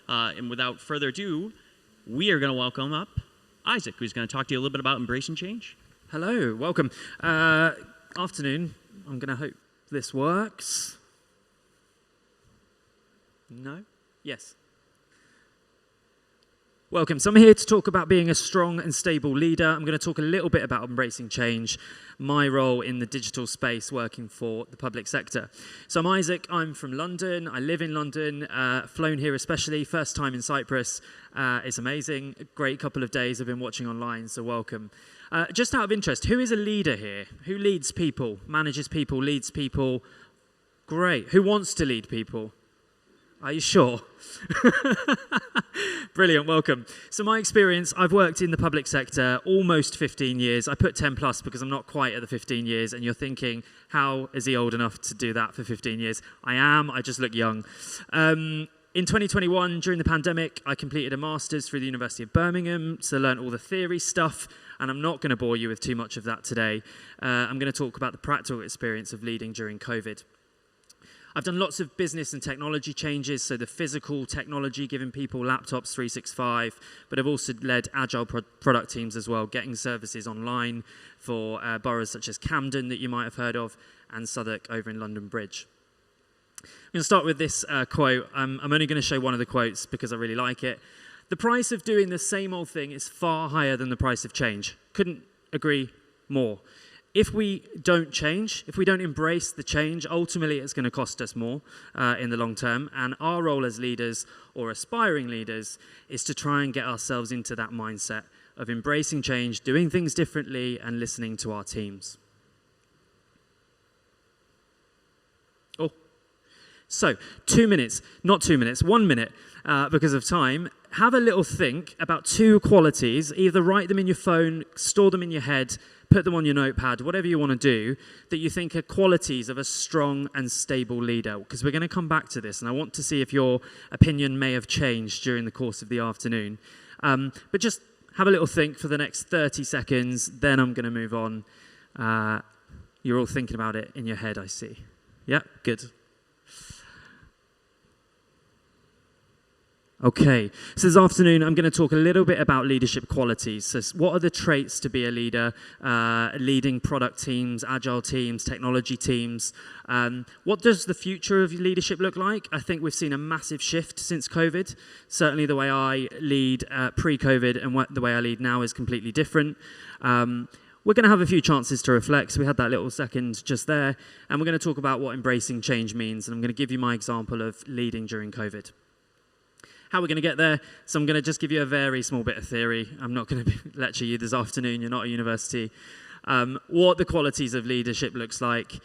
And without further ado, we are going to welcome up Isaac, who's going to talk to you a little bit about embracing change. Hello, welcome. Afternoon. I'm going to hope this works. No? Yes. Welcome. So I'm here to talk about being a strong and stable leader. I'm going to talk a little bit about embracing change, my role in the digital space working for the public sector. So I'm Isaac. I'm from London. I live in London, flown here especially. First time in Cyprus. It's amazing. A great couple of days I've been watching online, so welcome. Just out of interest, who is a leader here? Who leads people, manages people, leads people? Great. Who wants to lead people? Are you sure? Brilliant, welcome. So my experience, I've worked in the public sector almost 15 years. I put 10 plus because I'm not quite at the 15 years, and you're thinking, how is he old enough to do that for 15 years? I am, I just look young. In 2021, during the pandemic, I completed a master's through the University of Birmingham, so learned all the theory stuff, and I'm not going to bore you with too much of that today. I'm going to talk about the practical experience of leading during COVID. I've done lots of business and technology changes, so the physical technology, giving people laptops 365, but I've also led agile product teams as well, getting services online for boroughs such as Camden that you might have heard of, and Southwark over in London Bridge. I'm going to start with this quote. I'm only going to show one of the quotes because I really like it. The price of doing the same old thing is far higher than the price of change. Couldn't agree more. If we don't change, if we don't embrace the change, ultimately it's going to cost us more in the long term. And our role as leaders or aspiring leaders is to try and get ourselves into that mindset of embracing change, doing things differently, and listening to our teams. Oh, so 2 minutes, not 2 minutes, 1 minute because of time. Have a little think about 2 qualities. Either write them in your phone, store them in your head, put them on your notepad, whatever you want to do, that you think are qualities of a strong and stable leader. Because we're going to come back to this, and I want to see if your opinion may have changed during the course of the afternoon. But just have a little think for the next 30 seconds, then I'm going to move on. You're all thinking about it in your head, I see. Yeah, good. Okay, so this afternoon I'm going to talk a little bit about leadership qualities. So what are the traits to be a leader, leading product teams, agile teams, technology teams? What does the future of leadership look like? I think we've seen a massive shift since COVID. Certainly the way I lead pre-COVID and the way I lead now is completely different. We're going to have a few chances to reflect. So we had that little second just there. And we're going to talk about what embracing change means. And I'm going to give you my example of leading during COVID. How we're going to get there, so I'm going to just give you a very small bit of theory. I'm not going to lecture you this afternoon, you're not at university. What the qualities of leadership looks like,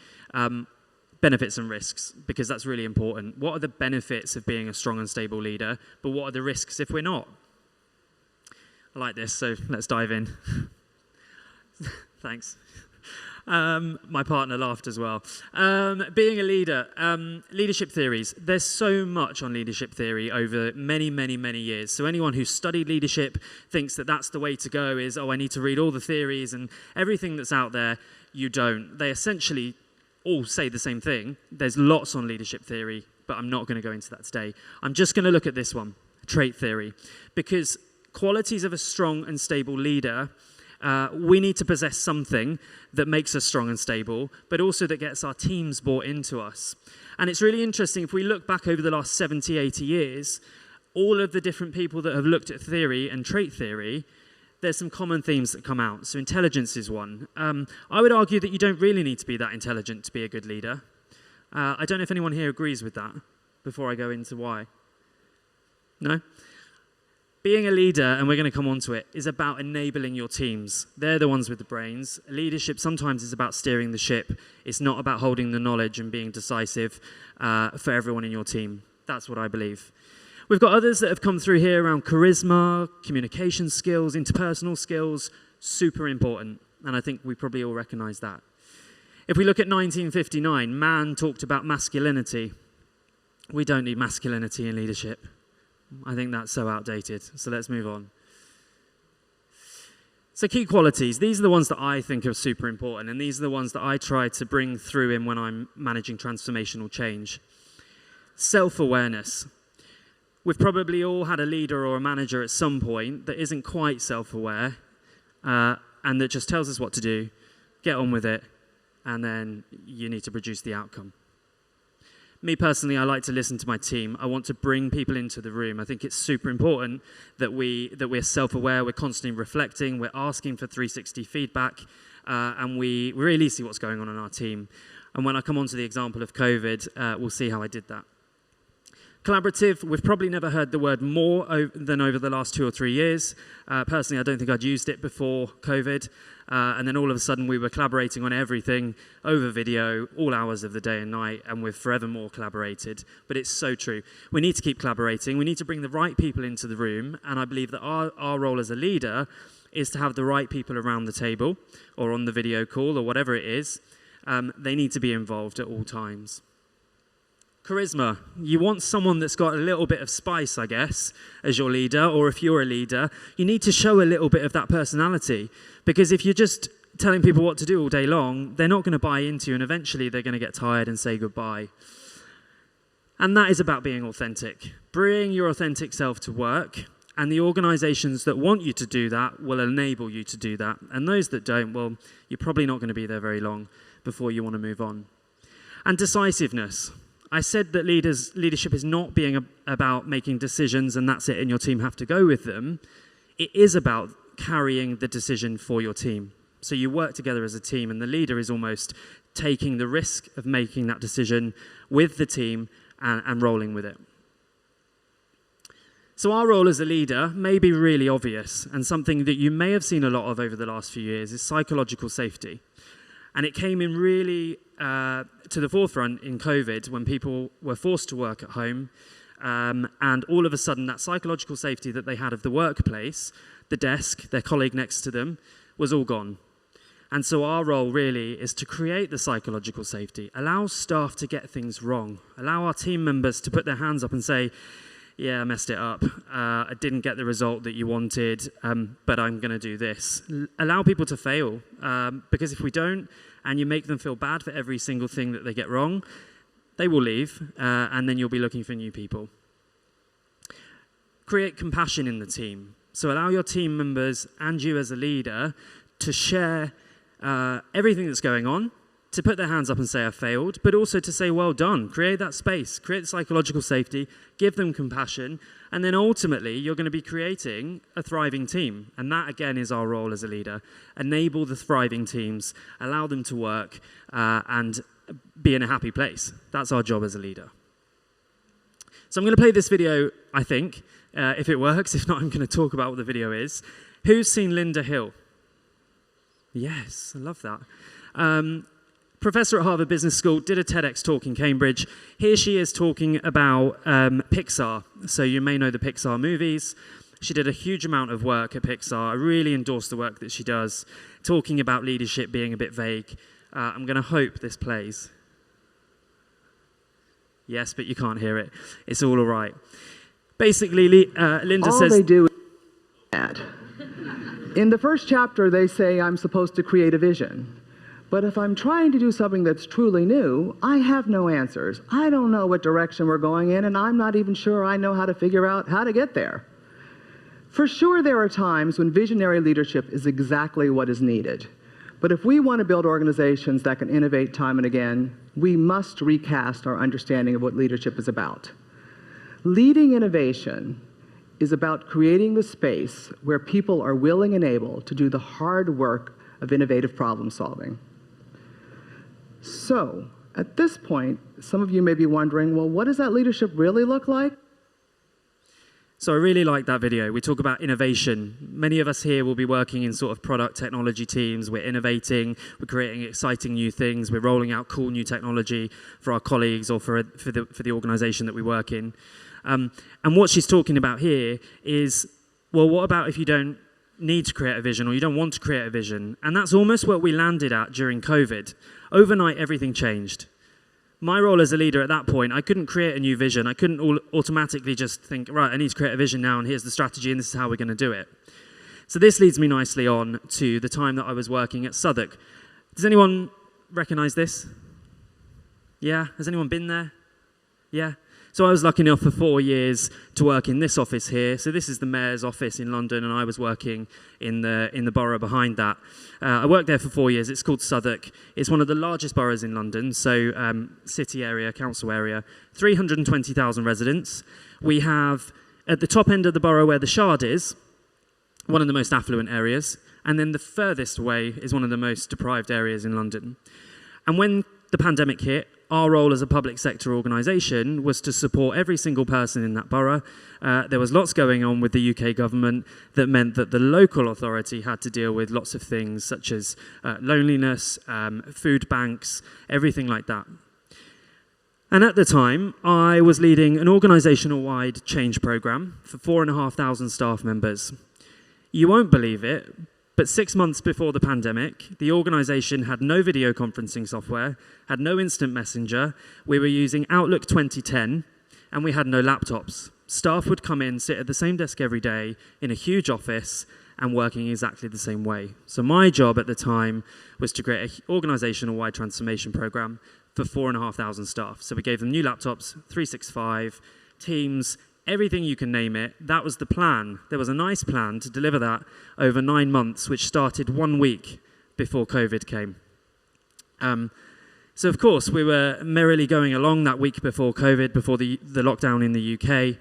benefits and risks, because that's really important. What are the benefits of being a strong and stable leader, but what are the risks if we're not? I like this, so let's dive in. Thanks. My partner laughed as well. Being a leader, leadership theories. There's so much on leadership theory over many, many, many years. So anyone who's studied leadership thinks that that's the way to go is, oh, I need to read all the theories and everything that's out there. You don't. They essentially all say the same thing. There's lots on leadership theory, but I'm not going to go into that today. I'm just going to look at this one, trait theory, because qualities of a strong and stable leader, we need to possess something that makes us strong and stable, but also that gets our teams bought into us. And it's really interesting, if we look back over the last 70, 80 years, all of the different people that have looked at theory and trait theory, there's some common themes that come out. So intelligence is one. I would argue that you don't really need to be that intelligent to be a good leader. I don't know if anyone here agrees with that before I go into why. No? Being a leader, and we're going to come on to it, is about enabling your teams. They're the ones with the brains. Leadership sometimes is about steering the ship. It's not about holding the knowledge and being decisive for everyone in your team. That's what I believe. We've got others that have come through here around charisma, communication skills, interpersonal skills, super important. And I think we probably all recognize that. If we look at 1959, man talked about masculinity. We don't need masculinity in leadership. I think that's so outdated, so let's move on. So key qualities, these are the ones that I think are super important, and these are the ones that I try to bring through in when I'm managing transformational change. Self-awareness. We've probably all had a leader or a manager at some point that isn't quite self-aware and that just tells us what to do, get on with it, and then you need to produce the outcome. Me personally, I like to listen to my team. I want to bring people into the room. I think it's super important that we're self-aware, we're constantly reflecting, we're asking for 360 feedback, and we really see what's going on in our team. And when I come on to the example of COVID, we'll see how I did that. Collaborative, we've probably never heard the word more than over the last 2 or 3 years. Personally, I don't think I'd used it before COVID. And then all of a sudden, we were collaborating on everything over video, all hours of the day and night, and we've forevermore collaborated. But it's so true. We need to keep collaborating. We need to bring the right people into the room. And I believe that our role as a leader is to have the right people around the table or on the video call or whatever it is. They need to be involved at all times. Charisma. You want someone that's got a little bit of spice, I guess, as your leader, or if you're a leader, you need to show a little bit of that personality. Because if you're just telling people what to do all day long, they're not going to buy into you, and eventually they're going to get tired and say goodbye. And that is about being authentic. Bring your authentic self to work, and the organizations that want you to do that will enable you to do that. And those that don't, well, you're probably not going to be there very long before you want to move on. And decisiveness. I said that leadership is not being about making decisions and that's it and your team have to go with them. It is about carrying the decision for your team. So you work together as a team and the leader is almost taking the risk of making that decision with the team and rolling with it. So our role as a leader may be really obvious, and something that you may have seen a lot of over the last few years is psychological safety. And it came in really to the forefront in COVID when people were forced to work at home. And all of a sudden, that psychological safety that they had of the workplace, the desk, their colleague next to them, was all gone. And so our role really is to create the psychological safety, allow staff to get things wrong, allow our team members to put their hands up and say, yeah, I messed it up. I didn't get the result that you wanted, but I'm going to do this. Allow people to fail, because if we don't, and you make them feel bad for every single thing that they get wrong, they will leave, and then you'll be looking for new people. Create compassion in the team. So allow your team members and you as a leader to share everything that's going on, to put their hands up and say, I failed, but also to say, well done. Create that space, create the psychological safety, give them compassion, and then ultimately you're going to be creating a thriving team. And that, again, is our role as a leader. Enable the thriving teams, allow them to work, and be in a happy place. That's our job as a leader. So I'm going to play this video, I think, if it works. If not, I'm going to talk about what the video is. Who's seen Linda Hill? Yes, I love that. Professor at Harvard Business School, did a TEDx talk in Cambridge. Here she is talking about Pixar. So you may know the Pixar movies. She did a huge amount of work at Pixar. I really endorse the work that she does, talking about leadership being a bit vague. I'm going to hope this plays. Yes, but you can't hear it. It's all right. Basically, Linda says... All they do is that. In the first chapter, they say I'm supposed to create a vision. But if I'm trying to do something that's truly new, I have no answers. I don't know what direction we're going in, and I'm not even sure I know how to figure out how to get there. For sure, there are times when visionary leadership is exactly what is needed. But if we want to build organizations that can innovate time and again, we must recast our understanding of what leadership is about. Leading innovation is about creating the space where people are willing and able to do the hard work of innovative problem solving. So, at this point, some of you may be wondering, well, what does that leadership really look like? So I really like that video. We talk about innovation. Many of us here will be working in sort of product technology teams. We're innovating, we're creating exciting new things, we're rolling out cool new technology for our colleagues or for the organization that we work in. And what she's talking about here is, well, what about if you don't need to create a vision or you don't want to create a vision? And that's almost what we landed at during COVID. Overnight, everything changed. My role as a leader at that point, I couldn't create a new vision. I couldn't automatically just think, right, I need to create a vision now and here's the strategy and this is how we're going to do it. So this leads me nicely on to the time that I was working at Southwark. Does anyone recognize this? Yeah? Has anyone been there? Yeah? So I was lucky enough for 4 years to work in this office here. So this is the mayor's office in London, and I was working in the borough behind that. I worked there for 4 years. It's called Southwark. It's one of the largest boroughs in London, so city area, council area, 320,000 residents. We have, at the top end of the borough where the Shard is, one of the most affluent areas, and then the furthest away is one of the most deprived areas in London. And when the pandemic hit, our role as a public sector organisation was to support every single person in that borough. There was lots going on with the UK government that meant that the local authority had to deal with lots of things such as loneliness, food banks, everything like that. And at the time, I was leading an organisational-wide change programme for 4,500 staff members. You won't believe it, but 6 months before the pandemic, the organisation had no video conferencing software, had no instant messenger, we were using Outlook 2010, and we had no laptops. Staff would come in, sit at the same desk every day in a huge office and working exactly the same way. So my job at the time was to create an organisational-wide transformation programme for 4,500 staff. So we gave them new laptops, 365, Teams, everything you can name it. That was the plan. There was a nice plan to deliver that over 9 months, which started 1 week before COVID came. So of course, we were merrily going along that week before COVID, before the lockdown in the UK,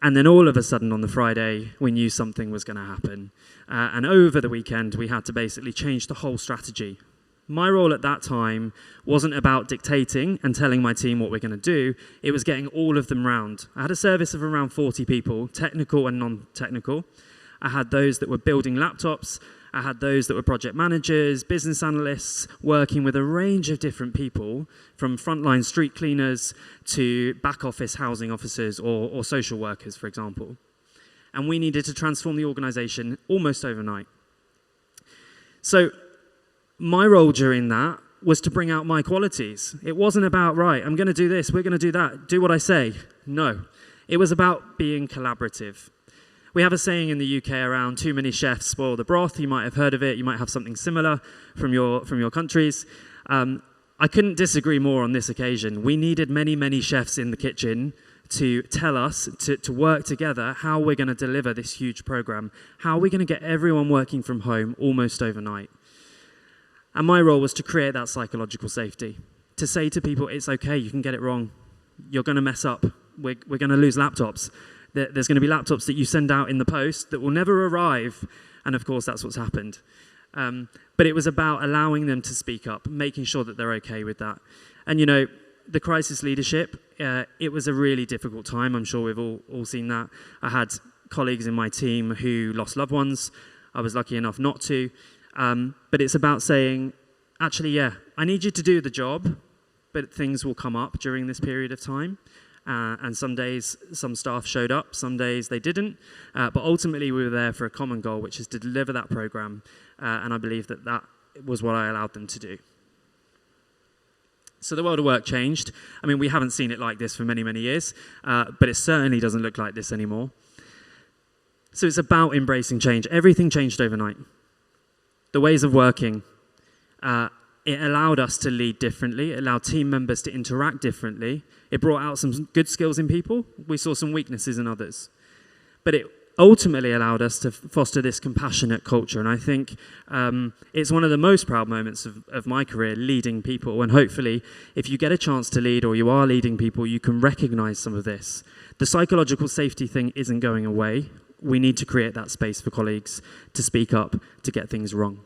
and then all of a sudden on the Friday, we knew something was going to happen. And over the weekend, we had to basically change the whole strategy. My role at that time wasn't about dictating and telling my team what we're going to do. It was getting all of them round. I had a service of around 40 people, technical and non-technical. I had those that were building laptops. I had those that were project managers, business analysts, working with a range of different people, from frontline street cleaners to back office housing officers or social workers, for example. And we needed to transform the organization almost overnight. So my role during that was to bring out my qualities. It wasn't about, right, I'm going to do this, we're going to do that, do what I say. No. It was about being collaborative. We have a saying in the UK around too many chefs spoil the broth. You might have heard of it. You might have something similar from your countries. I couldn't disagree more on this occasion. We needed many, many chefs in the kitchen to tell us, to work together how we're going to deliver this huge program, how we're going to get everyone working from home almost overnight. And my role was to create that psychological safety, to say to people, it's okay, you can get it wrong. You're going to mess up. We're going to lose laptops. There's going to be laptops that you send out in the post that will never arrive. And of course, that's what's happened. But it was about allowing them to speak up, making sure that they're okay with that. And, you know, the crisis leadership, it was a really difficult time. I'm sure we've all seen that. I had colleagues in my team who lost loved ones. I was lucky enough not to. But it's about saying, actually, yeah, I need you to do the job, but things will come up during this period of time. And some days, some staff showed up, some days they didn't. But ultimately, we were there for a common goal, which is to deliver that program. And I believe that that was what I allowed them to do. So the world of work changed. I mean, we haven't seen it like this for many, many years. But it certainly doesn't look like this anymore. So it's about embracing change. Everything changed overnight. The ways of working, it allowed us to lead differently. It allowed team members to interact differently. It brought out some good skills in people. We saw some weaknesses in others. But it ultimately allowed us to foster this compassionate culture. And I think it's one of the most proud moments of my career, leading people. And hopefully, if you get a chance to lead or you are leading people, you can recognize some of this. The psychological safety thing isn't going away. We need to create that space for colleagues to speak up, to get things wrong.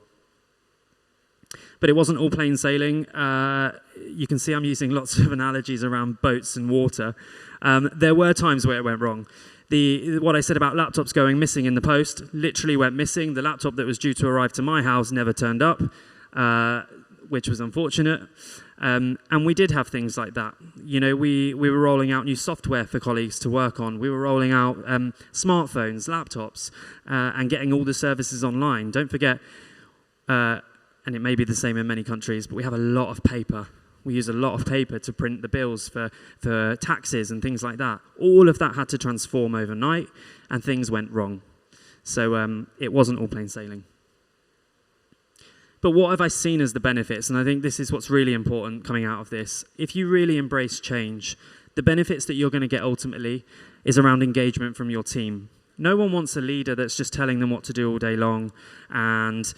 But it wasn't all plain sailing. You can see I'm using lots of analogies around boats and water. There were times where it went wrong. What I said about laptops going missing in the post literally went missing. The laptop that was due to arrive to my house never turned up, which was unfortunate. And we did have things like that. You know, we were rolling out new software for colleagues to work on. We were rolling out smartphones, laptops, and getting all the services online. Don't forget, and it may be the same in many countries, but we have a lot of paper. We use a lot of paper to print the bills for taxes and things like that. All of that had to transform overnight, and things went wrong. So it wasn't all plain sailing. But what have I seen as the benefits? And I think this is what's really important coming out of this. If you really embrace change, The benefits that you're going to get ultimately is around engagement from your team. No one wants a leader that's just telling them what to do all day long, and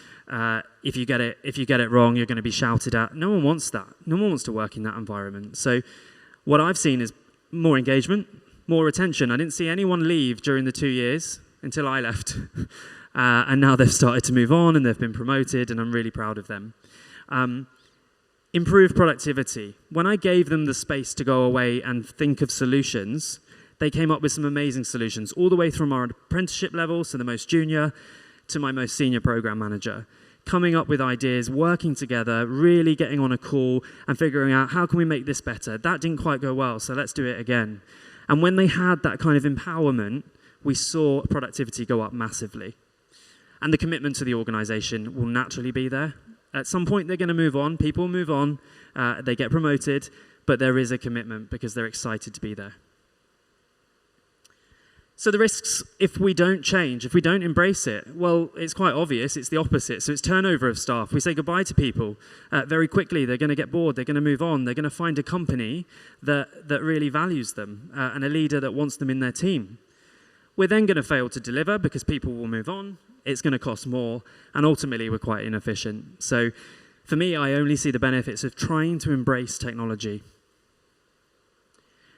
if you get it wrong, you're going to be shouted at. No one wants that. No one wants to work in that environment. So what I've seen is more engagement, more retention. I didn't see anyone leave during the 2 years until I left. And now they've started to move on and they've been promoted, and I'm really proud of them. Improved productivity. When I gave them the space to go away and think of solutions, they came up with some amazing solutions, all the way from our apprenticeship level, so the most junior, to my most senior program manager. Coming up with ideas, working together, really getting on a call and figuring out how can we make this better. That didn't quite go well, so let's do it again. And when they had that kind of empowerment, we saw productivity go up massively. And the commitment to the organization will naturally be there. At some point, they're going to move on. People move on. They get promoted. But there is a commitment because they're excited to be there. So the risks, if we don't change, if we don't embrace it, well, it's quite obvious. It's the opposite. So it's turnover of staff. We say goodbye to people very quickly. They're going to get bored. They're going to move on. They're going to find a company that really values them and a leader that wants them in their team. We're then going to fail to deliver because people will move on. It's going to cost more, and ultimately we're quite inefficient. So for me, I only see the benefits of trying to embrace technology.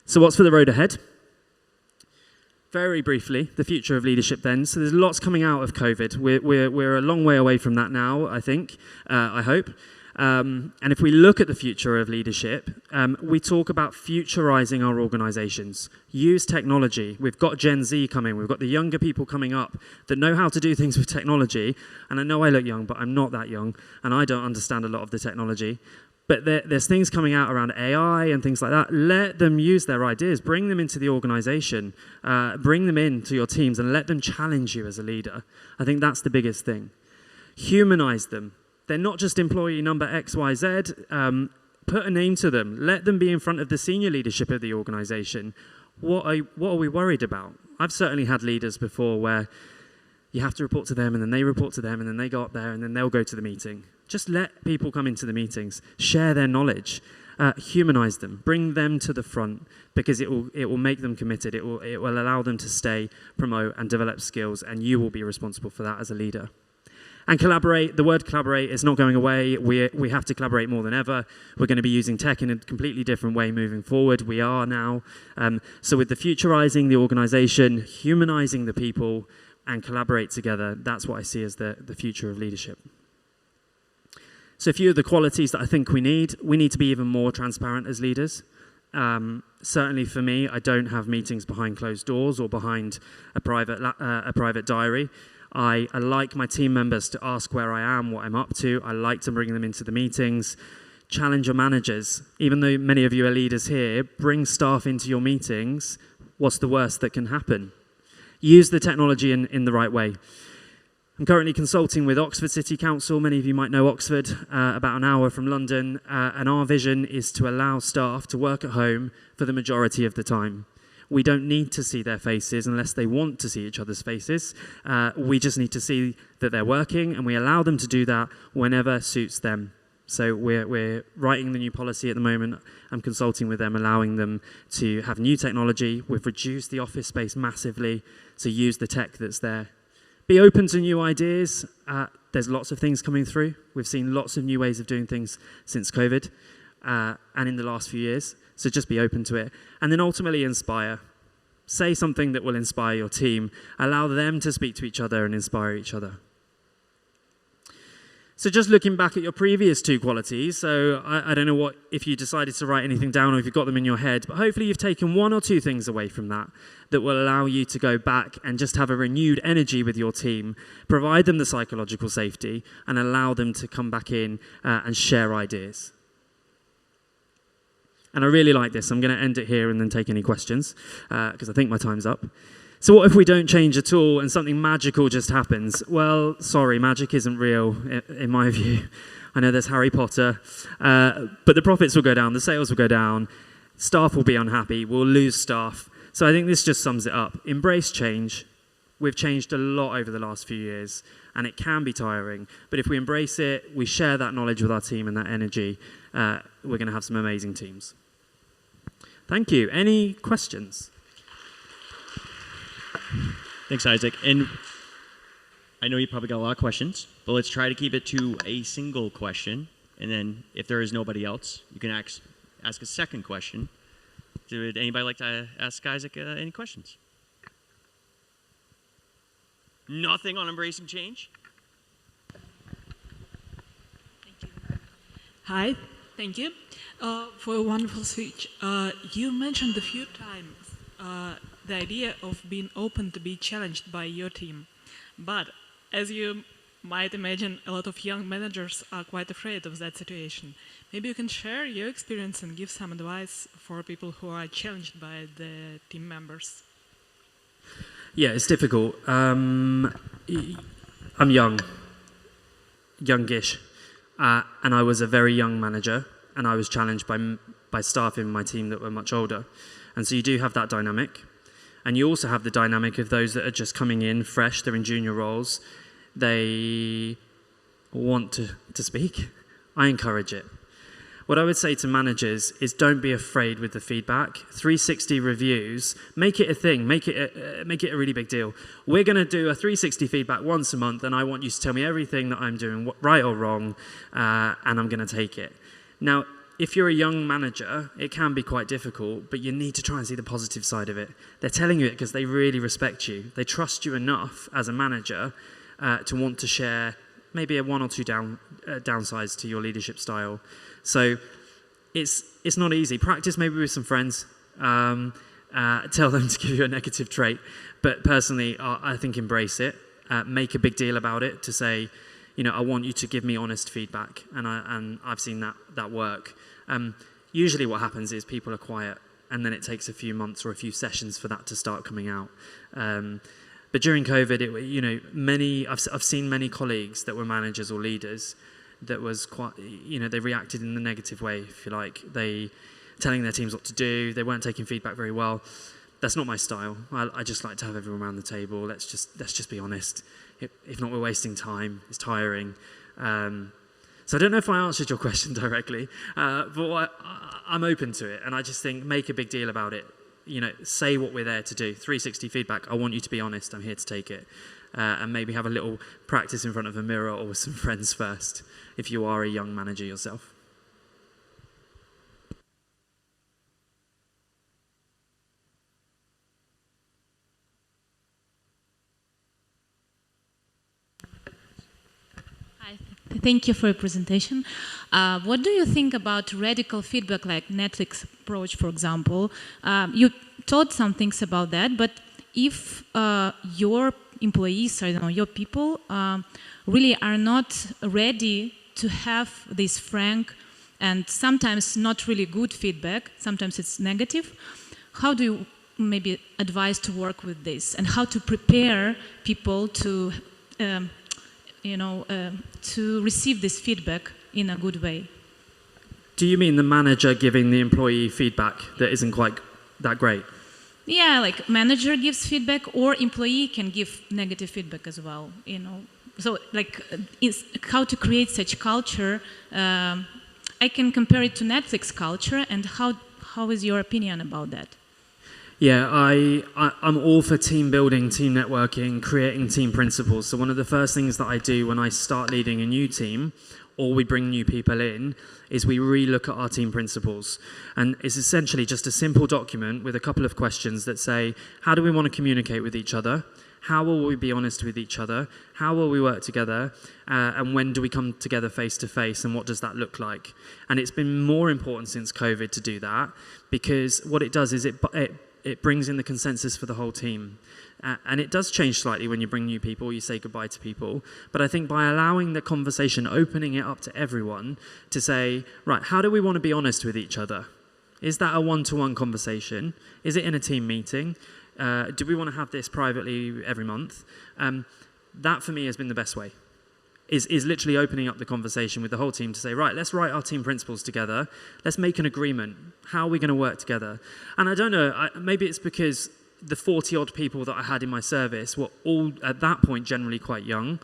So what's for the road ahead? Very briefly, the future of leadership then. So there's lots coming out of COVID. We're a long way away from that now, I think, I hope. And if we look at the future of leadership, we talk about futurizing our organizations. Use technology. We've got Gen Z coming. We've got the younger people coming up that know how to do things with technology. And I know I look young, but I'm not that young. And I don't understand a lot of the technology. But there's things coming out around AI and things like that. Let them use their ideas. Bring them into the organization. Bring them into your teams and let them challenge you as a leader. I think that's the biggest thing. Humanize them. They're not just employee number XYZ. Put a name to them. Let them be in front of the senior leadership of the organization. What are we worried about? I've certainly had leaders before where you have to report to them, and then they report to them, and then they go up there, and then they'll go to the meeting. Just let people come into the meetings. Share their knowledge. Humanize them. Bring them to the front, because it will make them committed. It will allow them to stay, promote, and develop skills, and you will be responsible for that as a leader. And collaborate. The word collaborate is not going away. We have to collaborate more than ever. We're going to be using tech in a completely different way moving forward. We are now. So with the futurizing the organization, humanizing the people, and collaborate together, that's what I see as the future of leadership. So a few of the qualities that I think we need to be even more transparent as leaders. Certainly for me, I don't have meetings behind closed doors or behind a private diary. I like my team members to ask where I am, what I'm up to. I like to bring them into the meetings. Challenge your managers. Even though many of you are leaders here, bring staff into your meetings. What's the worst that can happen? Use the technology in the right way. I'm currently consulting with Oxford City Council. Many of you might know Oxford, about an hour from London. And our vision is to allow staff to work at home for the majority of the time. We don't need to see their faces unless they want to see each other's faces. We just need to see that they're working, and we allow them to do that whenever suits them. So we're writing the new policy at the moment. I'm consulting with them, allowing them to have new technology. We've reduced the office space massively to use the tech that's there. Be open to new ideas. There's lots of things coming through. We've seen lots of new ways of doing things since COVID and in the last few years. So just be open to it. And then ultimately inspire. Say something that will inspire your team. Allow them to speak to each other and inspire each other. So just looking back at your previous two qualities, so I don't know if you decided to write anything down or if you've got them in your head, but hopefully you've taken one or two things away from that will allow you to go back and just have a renewed energy with your team, provide them the psychological safety, and allow them to come back in and share ideas. And I really like this. I'm going to end it here and then take any questions, because I think my time's up. So what if we don't change at all and something magical just happens? Well, sorry, magic isn't real in my view. I know there's Harry Potter, but the profits will go down, the sales will go down, staff will be unhappy, we'll lose staff. So I think this just sums it up. Embrace change. We've changed a lot over the last few years, and it can be tiring. But if we embrace it, we share that knowledge with our team and that energy, we're going to have some amazing teams. Thank you. Any questions? Thanks, Isaac. And I know you probably got a lot of questions, but let's try to keep it to a single question. And then if there is nobody else, you can ask a second question. Would anybody like to ask Isaac any questions? Nothing on embracing change? Thank you. Hi, thank you for a wonderful speech. You mentioned a few times the idea of being open to be challenged by your team. But as you might imagine, a lot of young managers are quite afraid of that situation. Maybe you can share your experience and give some advice for people who are challenged by the team members. Yeah, it's difficult. I'm youngish, and I was a very young manager, and I was challenged by staff in my team that were much older. And so you do have that dynamic. And you also have the dynamic of those that are just coming in fresh, they're in junior roles, they want to speak. I encourage it. What I would say to managers is don't be afraid with the feedback. 360 reviews, make it a thing, make it a really big deal. We're going to do a 360 feedback once a month, and I want you to tell me everything that I'm doing right or wrong, and I'm going to take it. Now, if you're a young manager, it can be quite difficult, but you need to try and see the positive side of it. They're telling you it because they really respect you. They trust you enough as a manager to want to share maybe a one or two downsides to your leadership style. So it's not easy. Practice maybe with some friends. Tell them to give you a negative trait. But personally, I think embrace it. Make a big deal about it to say, I want you to give me honest feedback. And I've seen that work. Usually what happens is people are quiet, and then it takes a few months or a few sessions for that to start coming out. But during COVID, I've seen many colleagues that were managers or leaders that was quite, they reacted in the negative way, if you like. They telling their teams what to do. They weren't taking feedback very well. That's not my style. I just like to have everyone around the table. Let's just be honest. If not, we're wasting time. It's tiring. So I don't know if I answered your question directly, but I'm open to it, and I just think make a big deal about it. Say what we're there to do. 360 feedback. I want you to be honest. I'm here to take it. And maybe have a little practice in front of a mirror or with some friends first, if you are a young manager yourself. Hi, thank you for your presentation. What do you think about radical feedback like Netflix approach, for example? You taught some things about that, but if your employees, your people really are not ready to have this frank and sometimes not really good feedback, sometimes it's negative, how do you maybe advise to work with this, and how to prepare people to to receive this feedback in a good way? Do you mean the manager giving the employee feedback that isn't quite that great? Yeah, like manager gives feedback, or employee can give negative feedback as well, So like how to create such culture, I can compare it to Netflix culture, and how is your opinion about that? Yeah, I'm all for team building, team networking, creating team principles. So one of the first things that I do when I start leading a new team, or we bring new people in, is we re-look at our team principles. And it's essentially just a simple document with a couple of questions that say, how do we want to communicate with each other? How will we be honest with each other? How will we work together? And when do we come together face to face? And what does that look like? And it's been more important since COVID to do that, because what it does is it brings in the consensus for the whole team. And it does change slightly when you bring new people, you say goodbye to people. But I think by allowing the conversation, opening it up to everyone to say, right, how do we want to be honest with each other? Is that a one-to-one conversation? Is it in a team meeting? Do we want to have this privately every month? That for me has been the best way. Is literally opening up the conversation with the whole team to say, right, let's write our team principles together. Let's make an agreement. How are we going to work together? And I don't know, maybe it's because the 40-odd people that I had in my service were all, at that point, generally quite young.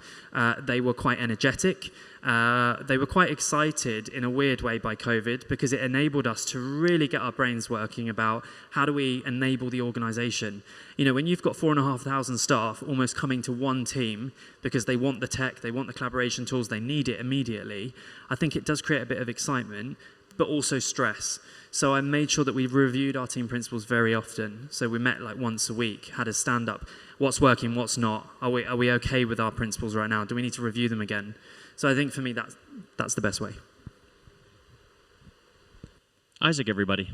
They were quite energetic. They were quite excited in a weird way by COVID because it enabled us to really get our brains working about how do we enable the organization. You know, when you've got 4,500 staff almost coming to one team because they want the tech, they want the collaboration tools, they need it immediately, I think it does create a bit of excitement, but also stress. So I made sure that we reviewed our team principles very often. So we met like once a week, had a stand-up. What's working, what's not? Are we okay with our principles right now? Do we need to review them again? So I think for me, that's the best way. Isaac, everybody.